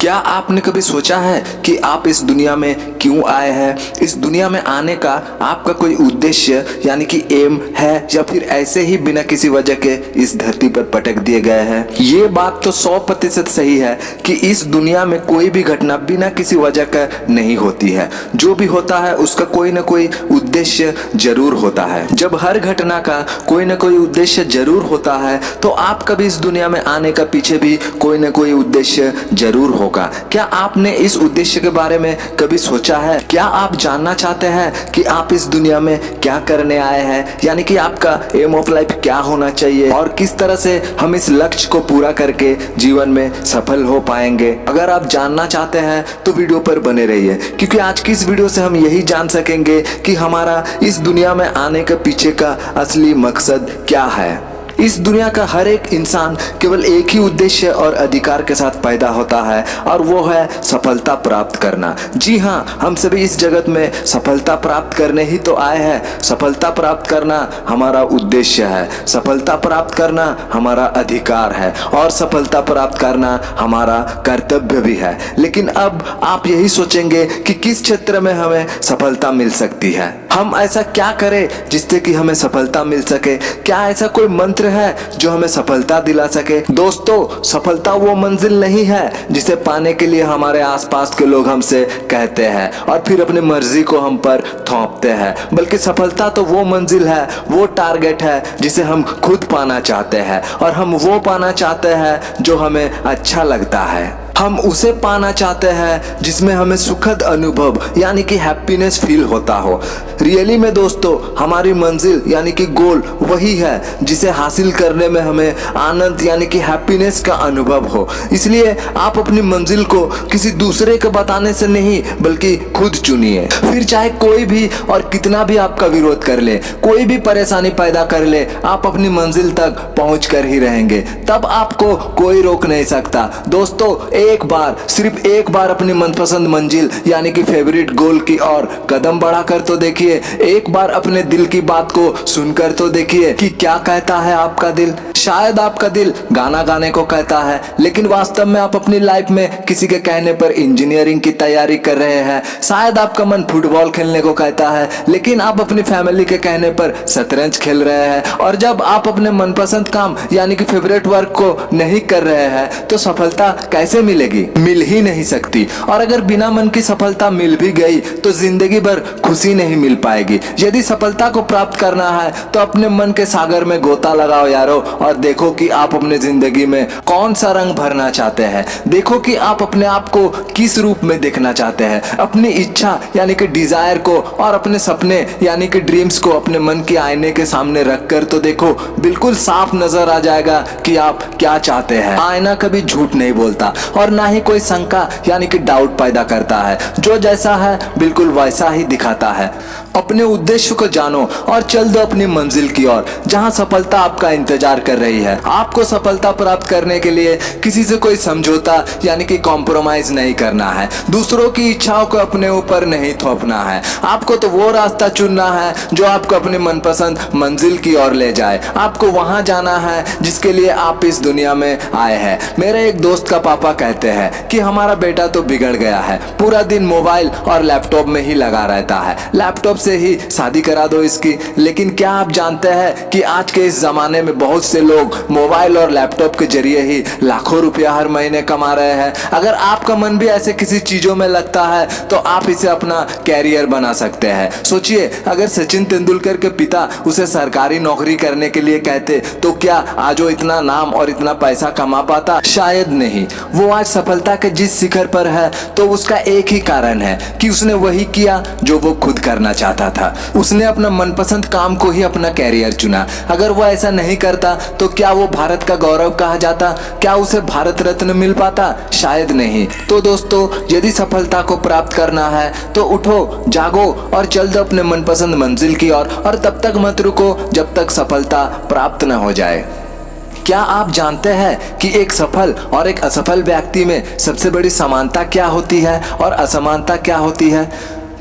क्या आपने कभी सोचा है कि आप इस दुनिया में क्यों आए हैं? इस दुनिया में आने का आपका कोई उद्देश्य यानी कि एम है, या फिर ऐसे ही बिना किसी वजह के इस धरती पर पटक दिए गए हैं? ये बात तो 100% सही है कि इस दुनिया में कोई भी घटना बिना किसी वजह का नहीं होती है। जो भी होता है उसका कोई ना कोई उद्देश्य जरूर होता है। जब हर घटना का कोई ना कोई उद्देश्य जरूर होता है तो आपका भी इस दुनिया में आने का पीछे भी कोई ना कोई उद्देश्य जरूर होगा। क्या आपने इस उद्देश्य के बारे में कभी सोचा है? क्या आप जानना चाहते हैं कि आप इस दुनिया में क्या करने आए हैं, यानी कि आपका एम ऑफ लाइफ क्या होना चाहिए और किस तरह से हम इस लक्ष्य को पूरा करके जीवन में सफल हो पाएंगे? अगर आप जानना चाहते हैं तो वीडियो पर बने रहिए, क्योंकि आज की इस वीडियो से हम यही जान सकेंगे कि हमारा इस दुनिया में आने के पीछे का असली मकसद क्या है। इस दुनिया का हर एक इंसान केवल एक ही उद्देश्य और अधिकार के साथ पैदा होता है, और वो है सफलता प्राप्त करना। जी हाँ, हम सभी इस जगत में सफलता प्राप्त करने ही तो आए हैं। सफलता प्राप्त करना हमारा उद्देश्य है, सफलता प्राप्त करना हमारा अधिकार है, और सफलता प्राप्त करना हमारा कर्तव्य भी है। लेकिन अब आप यही सोचेंगे कि किस क्षेत्र में हमें सफलता मिल सकती है, हम ऐसा क्या करें जिससे कि हमें सफलता मिल सके? क्या ऐसा कोई मंत्र है जो हमें सफलता दिला सके? दोस्तों, सफलता वो मंजिल नहीं है जिसे पाने के लिए हमारे आसपास के लोग हमसे कहते हैं और फिर अपनी मर्जी को हम पर थोपते हैं, बल्कि सफलता तो वो मंजिल है, वो टारगेट है जिसे हम खुद पाना चाहते हैं, और हम वो पाना चाहते हैं जो हमें अच्छा लगता है। हम उसे पाना चाहते हैं जिसमें हमें सुखद अनुभव यानी कि हैप्पीनेस फील होता हो। रियली में दोस्तों, हमारी मंजिल यानी कि गोल वही है जिसे हासिल करने में हमें आनंद यानी कि हैप्पीनेस का अनुभव हो। इसलिए आप अपनी मंजिल को किसी दूसरे के बताने से नहीं बल्कि खुद चुनिए। फिर चाहे कोई भी और कितना भी आपका विरोध कर ले, कोई भी परेशानी पैदा कर ले, आप अपनी मंजिल तक पहुंच कर ही रहेंगे। तब आपको कोई रोक नहीं सकता। दोस्तों, एक बार, सिर्फ एक बार अपनी मनपसंद मंजिल यानी कि फेवरेट गोल की ओर कदम बढ़ाकर तो देखिए। एक बार अपने दिल की बात को सुनकर तो देखिए कि क्या कहता है आपका दिल। शायद आपका दिल गाना गाने को कहता है, लेकिन वास्तव में आप अपनी लाइफ में किसी के कहने पर इंजीनियरिंग की तैयारी कर रहे हैं। शायद आपका मन फुटबॉल खेलने को कहता है, लेकिन आप अपनी फैमिली के कहने पर शतरंज खेल रहे हैं। और जब आप अपने मनपसंद काम यानी कि फेवरेट वर्क को नहीं कर रहे हैं तो सफलता कैसे मिलेगी? मिल ही नहीं सकती। और अगर बिना मन की सफलता मिल भी गई तो जिंदगी भर खुशी नहीं मिल पाएगी। यदि सफलता को प्राप्त करना है तो अपने मन के सागर में गोता लगाओ यारो, और देखो कि आप अपने जिंदगी में कौन सा रंग भरना चाहते हैं। देखो कि आप अपने आप को किस रूप में देखना चाहते हैं। अपनी इच्छा यानी कि डिजायर को और अपने सपने यानी कि ड्रीम्स को अपने मन के आईने के सामने रखकर तो देखो, बिल्कुल साफ नजर आ जाएगा कि आप क्या चाहते हैं। आईना कभी झूठ नहीं बोलता और ना ही कोई शंका यानी कि डाउट पैदा करता है। जो जैसा है बिल्कुल वैसा ही दिखाता है। अपने उद्देश्य को जानो और चल दो अपनी मंजिल की ओर, जहां सफलता आपका इंतजार कर रही है। आपको सफलता प्राप्त करने के लिए किसी से कोई समझौता यानी कि कॉम्प्रोमाइज नहीं करना है। दूसरों की इच्छाओं को अपने ऊपर नहीं थोपना है। आपको तो वो रास्ता चुनना है जो आपको अपनी मनपसंद मंजिल की ओर ले जाए। आपको वहां जाना है जिसके लिए आप इस दुनिया में आए हैं। मेरे एक दोस्त का पापा कहते हैं कि हमारा बेटा तो बिगड़ गया है, पूरा दिन मोबाइल और लैपटॉप में ही लगा रहता है, लैपटॉप से ही शादी करा दो इसकी। लेकिन क्या आप जानते हैं कि आज के इस जमाने में बहुत से लोग मोबाइल और लैपटॉप के जरिए ही लाखों रुपया हर महीने कमा रहे हैं। अगर आपका मन भी ऐसे किसी चीजों में लगता है तो आप इसे अपना कैरियर बना सकते हैं। सोचिए, अगर सचिन तेंदुलकर के पिता उसे सरकारी नौकरी करने के लिए कहते तो क्या आज वो इतना नाम और इतना पैसा कमा पाता? शायद नहीं। वो आज सफलता के जिस शिखर पर है तो उसका एक ही कारण है कि उसने वही किया जो वो खुद करना चाहता था। उसने अपना मनपसंद काम को ही अपना कैरियर चुना। अगर वो ऐसा नहीं करता तो क्या वो भारत का गौरव कहा जाता? क्या उसे भारत रत्न मिल पाता? शायद नहीं। तो दोस्तों, यदि सफलता को प्राप्त करना है तो उठो, जागो और चल दो अपने मनपसंद मंजिल की ओर, और तब तक मत रुको जब तक सफलता प्राप्त न हो जाए। क्या आप जानते हैं कि एक सफल और एक असफल व्यक्ति में सबसे बड़ी समानता क्या होती है और असमानता क्या होती है?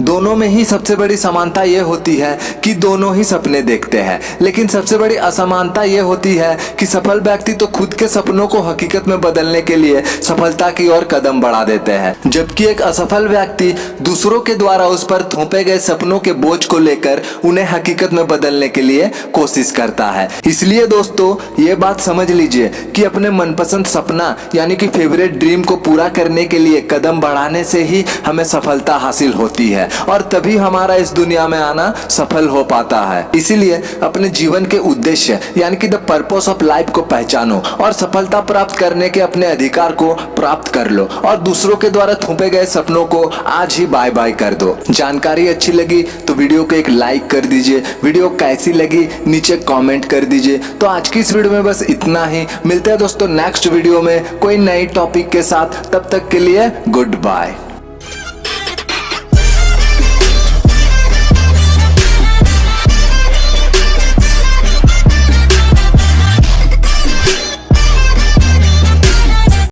दोनों में ही सबसे बड़ी समानता ये होती है कि दोनों ही सपने देखते हैं, लेकिन सबसे बड़ी असमानता ये होती है कि सफल व्यक्ति तो खुद के सपनों को हकीकत में बदलने के लिए सफलता की ओर कदम बढ़ा देते हैं, जबकि एक असफल व्यक्ति दूसरों के द्वारा उस पर थोपे गए सपनों के बोझ को लेकर उन्हें हकीकत में बदलने के लिए कोशिश करता है। इसलिए दोस्तों ये बात समझ लीजिए कि अपने मनपसंद सपना यानी कि फेवरेट ड्रीम को पूरा करने के लिए कदम बढ़ाने से ही हमें सफलता हासिल होती है और तभी हमारा इस दुनिया में आना सफल हो पाता है। इसीलिए अपने जीवन के उद्देश्य यानी कि द पर्पस ऑफ लाइफ को पहचानो और सफलता प्राप्त करने के अपने अधिकार को प्राप्त कर लो और दूसरों के द्वारा थोपे गए सपनों को आज ही बाय बाय कर दो। जानकारी अच्छी लगी तो वीडियो को एक लाइक कर दीजिए, वीडियो कैसी लगी नीचे कमेंट कर दीजिए। तो आज की इस वीडियो में बस इतना ही, मिलते हैं दोस्तों नेक्स्ट वीडियो में कोई नई टॉपिक के साथ, तब तक के लिए गुड बाय।